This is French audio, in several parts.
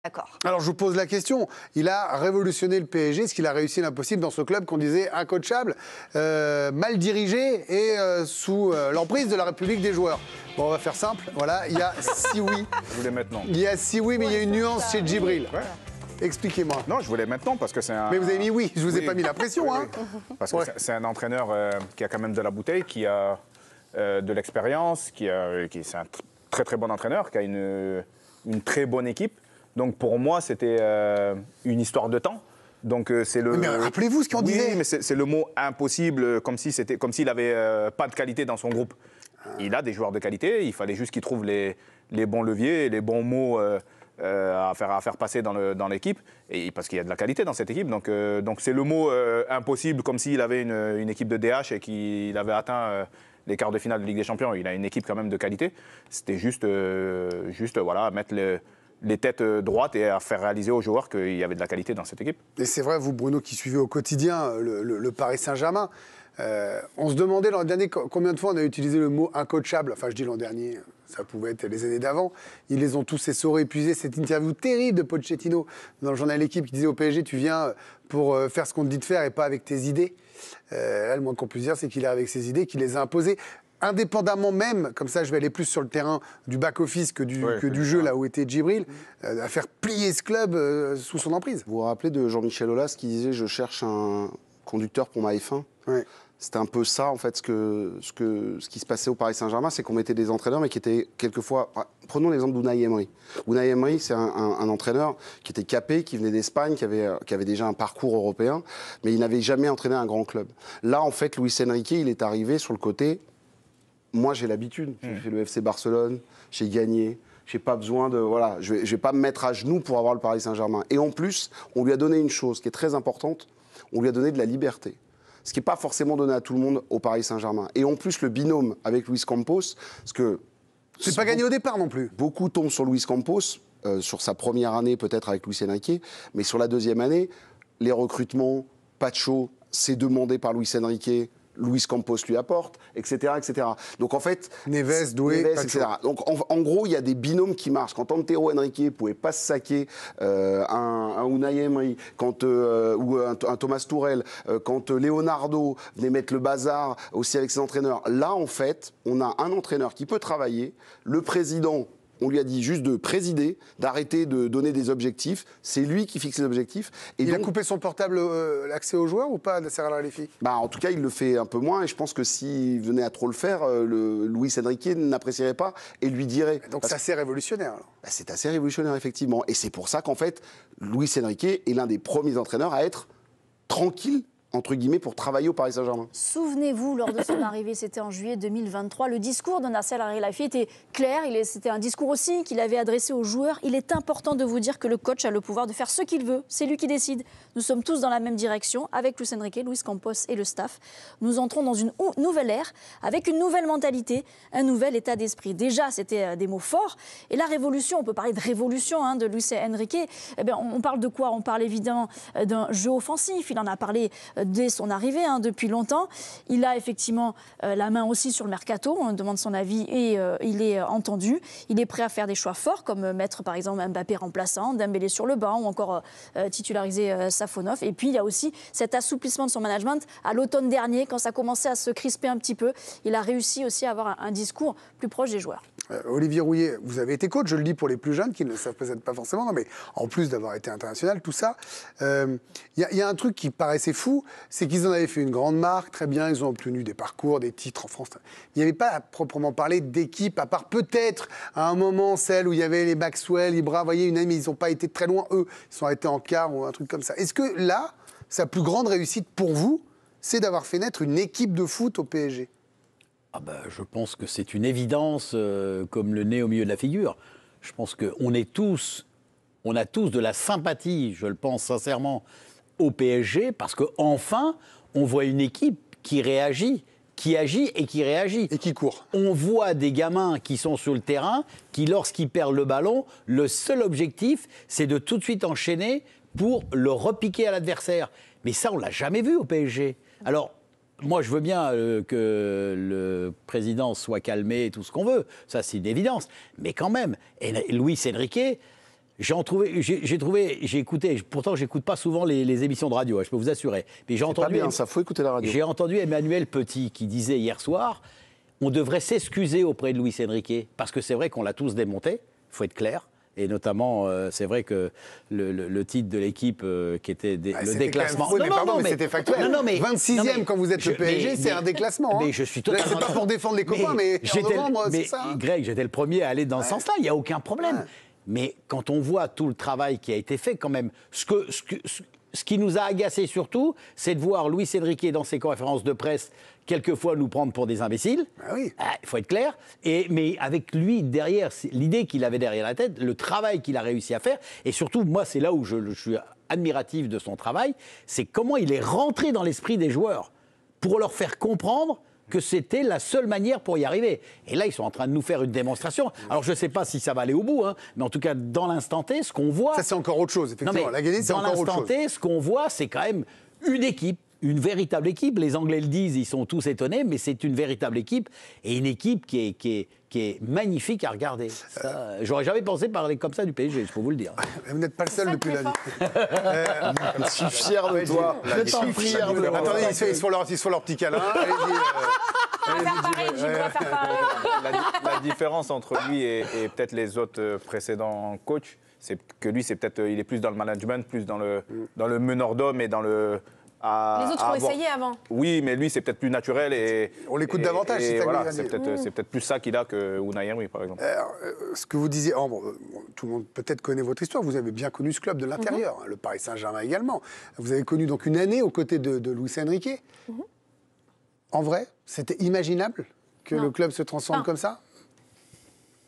D'accord. Alors je vous pose la question, il a révolutionné le PSG, est-ce qu'il a réussi l'impossible dans ce club qu'on disait incoachable, mal dirigé et sous l'emprise de la République des joueurs? Bon, on va faire simple, voilà, il y a 6 oui. Je voulais maintenant. Il y a 6 oui, mais il y a une nuance chez Djibril. Ouais. Expliquez-moi. Non, je voulais maintenant parce que c'est un... Mais vous avez mis oui, je vous ai Oui. pas mis la pression. Oui, Hein. oui. Parce que c'est un entraîneur qui a quand même de la bouteille, qui a de l'expérience, c'est un très très bon entraîneur, qui a une très bonne équipe. Donc pour moi, c'était une histoire de temps. Donc c'est le. Mais rappelez-vous ce qu'on disait. Oui, mais c'est le mot impossible, comme s'il avait pas de qualité dans son groupe. Il a des joueurs de qualité. Il fallait juste qu'il trouve les bons leviers, et les bons mots à faire passer dans l'équipe. Et parce qu'il y a de la qualité dans cette équipe. Donc c'est le mot impossible, comme s'il avait une équipe de DH et qu'il avait atteint. Les quarts de finale de Ligue des Champions, il a une équipe quand même de qualité. C'était juste voilà, mettre les têtes droites et à faire réaliser aux joueurs qu'il y avait de la qualité dans cette équipe. Et c'est vrai, vous, Bruno, qui suivez au quotidien le Paris Saint-Germain, on se demandait l'an dernier combien de fois on a utilisé le mot incoachable. Enfin, je dis l'an dernier, ça pouvait être les années d'avant. Ils les ont tous essorés, épuisés. Cette interview terrible de Pochettino dans le journal L'Équipe qui disait au PSG, tu viens pour faire ce qu'on te dit de faire et pas avec tes idées. Là, le moins qu'on puisse dire, c'est qu'il est avec ses idées, qu'il les a imposées. Indépendamment même, comme ça je vais aller plus sur le terrain du back-office que du jeu, là où était Djibril, à faire plier ce club sous son emprise. Vous vous rappelez de Jean-Michel Aulas qui disait « Je cherche un conducteur pour ma F1 ». C'était un peu ça, en fait, ce qui se passait au Paris Saint-Germain, c'est qu'on mettait des entraîneurs, mais qui étaient quelquefois... Prenons l'exemple d'Unai Emery. Unai Emery, c'est un entraîneur qui était capé, qui venait d'Espagne, qui avait déjà un parcours européen, mais il n'avait jamais entraîné un grand club. Là, en fait, Luis Enrique, il est arrivé sur le côté... Moi, j'ai l'habitude. J'ai fait le FC Barcelone, j'ai gagné. J'ai pas besoin de... Voilà, je vais pas me mettre à genoux pour avoir le Paris Saint-Germain. Et en plus, on lui a donné une chose qui est très importante. On lui a donné de la liberté. Ce qui n'est pas forcément donné à tout le monde au Paris Saint-Germain. Et en plus, le binôme avec Luis Campos, parce que... C'est pas gagné au départ non plus. Beaucoup tombent sur Luis Campos, sur sa première année peut-être avec Luis Enrique, mais sur la deuxième année, les recrutements, Pacho, c'est demandé par Luis Enrique, Luis Campos lui apporte, etc., etc. Donc en fait... Neves, Doué, etc. Donc en gros, il y a des binômes qui marchent. Quand Antero Henrique ne pouvait pas se saquer un Unai Emery, ou un Thomas Tuchel, quand Leonardo venait mettre le bazar aussi avec ses entraîneurs, là en fait, on a un entraîneur qui peut travailler, le président... On lui a dit juste de présider, d'arrêter de donner des objectifs. C'est lui qui fixe les objectifs. Et il donc, a coupé son portable, l'accès aux joueurs ou pas, Nasser Al-Khelaifi? En tout cas, il le fait un peu moins. Et je pense que s'il venait à trop le faire, Luis Enrique n'apprécierait pas et lui dirait... Donc c'est assez révolutionnaire, alors. C'est assez révolutionnaire, effectivement. Et c'est pour ça qu'en fait, Luis Enrique est l'un des premiers entraîneurs à être tranquille, entre guillemets, pour travailler au Paris Saint-Germain. Souvenez-vous, lors de son arrivée, c'était en juillet 2023, le discours de Nasser Al-Khelaifi était clair, c'était un discours aussi qu'il avait adressé aux joueurs. Il est important de vous dire que le coach a le pouvoir de faire ce qu'il veut, c'est lui qui décide. Nous sommes tous dans la même direction, avec Luis Enrique, Luis Campos et le staff. Nous entrons dans une nouvelle ère, avec une nouvelle mentalité, un nouvel état d'esprit. Déjà, c'était des mots forts. Et la révolution, on peut parler de révolution de Luis Enrique. Eh bien, on parle de quoi? On parle évidemment d'un jeu offensif. Il en a parlé dès son arrivée, depuis longtemps. Il a effectivement la main aussi sur le mercato, on demande son avis et il est entendu. Il est prêt à faire des choix forts, comme mettre par exemple Mbappé remplaçant, Dembélé sur le banc ou encore titulariser Safonov. Et puis il y a aussi cet assouplissement de son management. À l'automne dernier, quand ça commençait à se crisper un petit peu, il a réussi aussi à avoir un discours plus proche des joueurs. Olivier Rouillet, vous avez été coach, je le dis pour les plus jeunes qui ne le savent peut-être pas forcément, non, mais en plus d'avoir été international, tout ça, y a un truc qui paraissait fou, c'est qu'ils en avaient fait une grande marque, très bien, ils ont obtenu des parcours, des titres en France. Il n'y avait pas à proprement parler d'équipe, à part peut-être à un moment celle où il y avait les Maxwell, Ibra, vous voyez, mais ils n'ont pas été très loin, eux, ils sont arrêtés en quart ou un truc comme ça. Est-ce que là, sa plus grande réussite pour vous, c'est d'avoir fait naître une équipe de foot au PSG ? Je pense que c'est une évidence comme le nez au milieu de la figure. Je pense qu'on on a tous de la sympathie, je le pense sincèrement, au PSG, parce qu'enfin, on voit une équipe qui réagit, qui agit et qui réagit. Et qui court. On voit des gamins qui sont sur le terrain, qui, lorsqu'ils perdent le ballon, le seul objectif, c'est de tout de suite enchaîner pour le repiquer à l'adversaire. Mais ça, on ne l'a jamais vu au PSG. Alors, moi, je veux bien que le président soit calmé et tout ce qu'on veut. Ça, c'est une évidence. Mais quand même, Luis Enrique, j'ai écouté, pourtant j'écoute pas souvent les émissions de radio, je peux vous assurer. Mais j'ai entendu, pas bien, ça faut écouter la radio. J'ai entendu Emmanuel Petit qui disait hier soir, on devrait s'excuser auprès de Luis Enrique, parce que c'est vrai qu'on l'a tous démonté, il faut être clair. Et notamment, c'est vrai que le titre de l'équipe qui était le déclassement. Mais c'était factuel. 26e quand vous êtes le PSG, c'est un déclassement. Mais je suis totalement. C'est pas pour défendre les copains, mais en novembre, c'est ça. Greg, j'étais le premier à aller dans ce sens-là, il n'y a aucun problème. Ouais. Mais quand on voit tout le travail qui a été fait, quand même, ce qui nous a agacé surtout, c'est de voir Luis Enrique dans ses conférences de presse quelquefois nous prendre pour des imbéciles. Ah oui. Il faut être clair. Mais avec lui derrière, l'idée qu'il avait derrière la tête, le travail qu'il a réussi à faire, et surtout, moi, c'est là où je suis admiratif de son travail, c'est comment il est rentré dans l'esprit des joueurs pour leur faire comprendre que c'était la seule manière pour y arriver. Et là, ils sont en train de nous faire une démonstration. Alors, je ne sais pas si ça va aller au bout, mais en tout cas, dans l'instant T, ce qu'on voit... Ça, c'est encore autre chose, effectivement. La Guinée, c'est encore autre chose. Dans l'instant T, ce qu'on voit, c'est quand même une équipe, une véritable équipe. Les Anglais le disent, ils sont tous étonnés, mais c'est une véritable équipe, et une équipe qui est magnifique à regarder. J'aurais jamais pensé parler comme ça du PSG, je peux vous le dire. Vous n'êtes pas le seul depuis la nuit. Je suis fier de toi. Je suis fier de toi. Attendez, ils se font leur petit câlin. La différence entre lui et peut-être les autres précédents coachs, c'est que lui, il est plus dans le management, plus dans le meneur d'hommes et dans le... Les autres ont essayé avant. Oui, mais lui, c'est peut-être plus naturel et... On l'écoute davantage, c'est voilà, c'est peut-être plus ça qu'il a que Unai Emery, par exemple. Ce que vous disiez, tout le monde peut-être connaît votre histoire, vous avez bien connu ce club de l'intérieur, le Paris Saint-Germain également. Vous avez connu donc une année aux côtés de Luis Enrique. En vrai, c'était imaginable que le club se transforme comme ça ?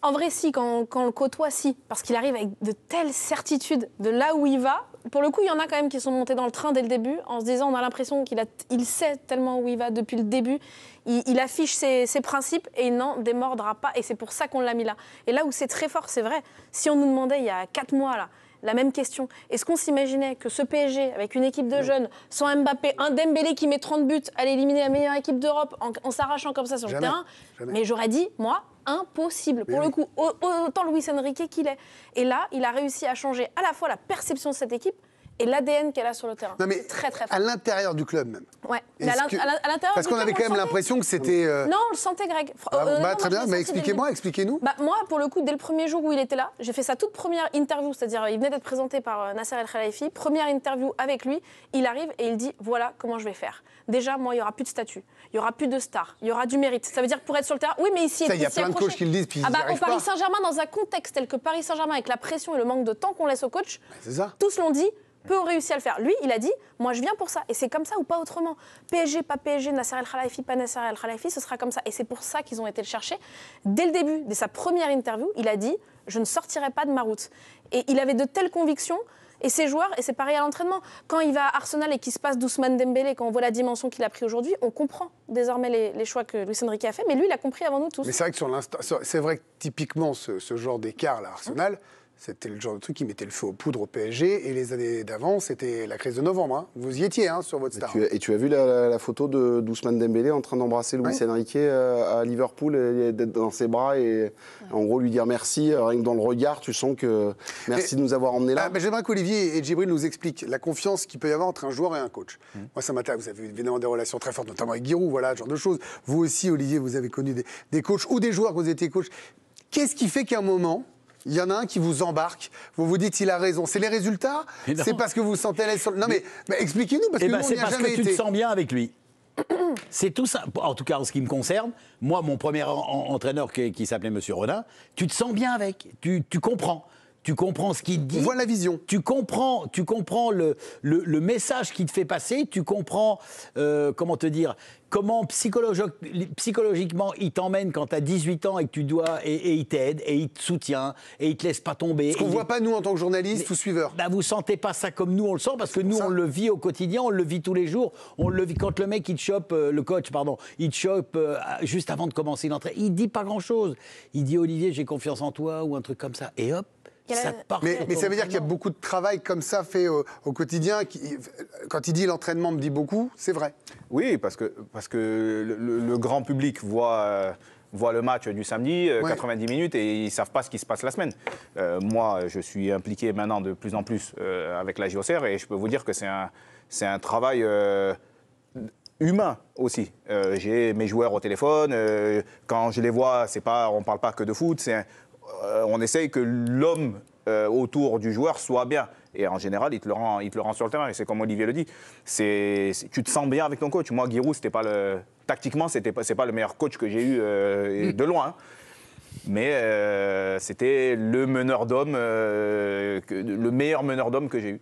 En vrai, si, quand on le côtoie, si. Parce qu'il arrive avec de telles certitudes de là où il va. Pour le coup, il y en a quand même qui sont montés dans le train dès le début, en se disant, on a l'impression qu'il sait tellement où il va depuis le début. Il affiche ses principes et il n'en démordra pas. Et c'est pour ça qu'on l'a mis là. Et là où c'est très fort, c'est vrai. Si on nous demandait il y a 4 mois, là, la même question. Est-ce qu'on s'imaginait que ce PSG, avec une équipe de jeunes, sans Mbappé, un Dembélé qui met 30 buts, allait éliminer la meilleure équipe d'Europe en s'arrachant comme ça sur le terrain ? Mais j'aurais dit, moi, impossible. Pour le coup, autant Luis Enrique qu'il est. Et là, il a réussi à changer à la fois la perception de cette équipe et l'ADN qu'elle a sur le terrain. Non, mais très, très fort. À l'intérieur du club même. Ouais. À l'intérieur parce qu'on avait quand même l'impression que c'était... Non, on le sentait, Greg. Très bien, mais expliquez-nous. Moi, pour le coup, dès le premier jour où il était là, j'ai fait sa toute première interview, c'est-à-dire il venait d'être présenté par Nasser El Khelaifi, première interview avec lui, il arrive et il dit, voilà comment je vais faire. Déjà, moi, il n'y aura plus de statut, il n'y aura plus de stars, il y aura du mérite. Ça veut dire pour être sur le terrain, oui, mais ici... Il y a plein de coachs qui le disent, puis au Paris Saint-Germain, dans un contexte tel que Paris Saint-Germain, avec la pression et le manque de temps qu'on laisse au coach, tous l'ont dit, peu ont réussi à le faire. Lui, il a dit, moi je viens pour ça. Et c'est comme ça ou pas autrement. PSG, pas PSG, Nasser El Khelaifi, pas Nasser El Khelaifi, ce sera comme ça. Et c'est pour ça qu'ils ont été le chercher. Dès le début, dès sa première interview, il a dit, je ne sortirai pas de ma route. Et il avait de telles convictions. Et ses joueurs, et c'est pareil à l'entraînement, quand il va à Arsenal et qu'il se passe d'Ousmane Dembélé, quand on voit la dimension qu'il a pris aujourd'hui, on comprend désormais les choix que Luis Enrique a fait. Mais lui, il a compris avant nous tous. Mais c'est vrai que c'est vrai que typiquement ce genre d'écart là, Arsenal, c'était le genre de truc qui mettait le feu aux poudres au PSG. Et les années d'avant, c'était la crise de novembre. Vous y étiez sur votre star. Et tu as vu la photo d'Ousmane Dembélé en train d'embrasser Luis Enrique à Liverpool, et d'être dans ses bras et en gros lui dire merci. Rien que dans le regard, tu sens que merci de nous avoir emmenés là. Mais j'aimerais qu'Olivier et Djibril nous expliquent la confiance qu'il peut y avoir entre un joueur et un coach. Moi, ça m'intéresse. Vous avez évidemment des relations très fortes, notamment avec Giroud, voilà, ce genre de choses. Vous aussi, Olivier, vous avez connu des coachs ou des joueurs que vous étiez coach. Qu'est-ce qui fait qu'à un moment, il y en a un qui vous embarque, vous vous dites il a raison. C'est les résultats ? C'est parce que vous vous sentez à l'aise sur... Non mais expliquez-nous, parce que nous, on n'y a jamais été. C'est parce que tu te sens bien avec lui. C'est tout ça. En tout cas, en ce qui me concerne, moi, mon premier entraîneur qui s'appelait Monsieur Rodin, tu te sens bien avec. Tu comprends. Tu comprends ce qu'il te dit. On voit la vision. Tu comprends le message qu'il te fait passer. Tu comprends, comment te dire, comment psychologiquement il t'emmène quand tu as 18 ans et que tu dois, et il t'aide, et il te soutient, et il te laisse pas tomber. Ce qu'on ne voit pas, nous, en tant que journalistes ou suiveurs. Vous ne sentez pas ça comme nous, on le sent, parce que nous, on le vit au quotidien, on le vit tous les jours. On le vit quand le mec, il te chope, le coach, pardon, il te chope juste avant de commencer l'entraînement. Il ne dit pas grand-chose. Il dit, Olivier, j'ai confiance en toi, ou un truc comme ça. Et hop. Mais ça veut dire qu'il y a beaucoup de travail comme ça fait au quotidien. Quand il dit l'entraînement me dit beaucoup, c'est vrai. Oui, parce que le grand public voit voient le match du samedi, 90 minutes, et ils ne savent pas ce qui se passe la semaine. Moi, je suis impliqué maintenant de plus en plus avec la JOCR, et je peux vous dire que c'est un travail humain aussi. J'ai mes joueurs au téléphone, quand je les vois, on ne parle pas que de foot, on essaye que l'homme autour du joueur soit bien. Et en général, il te le rend sur le terrain. Et c'est comme Olivier le dit, tu te sens bien avec ton coach. Moi, Giroud, tactiquement, c'est pas le meilleur coach que j'ai eu de loin. Mais c'était le meneur d'hommes, le meilleur meneur d'hommes que j'ai eu.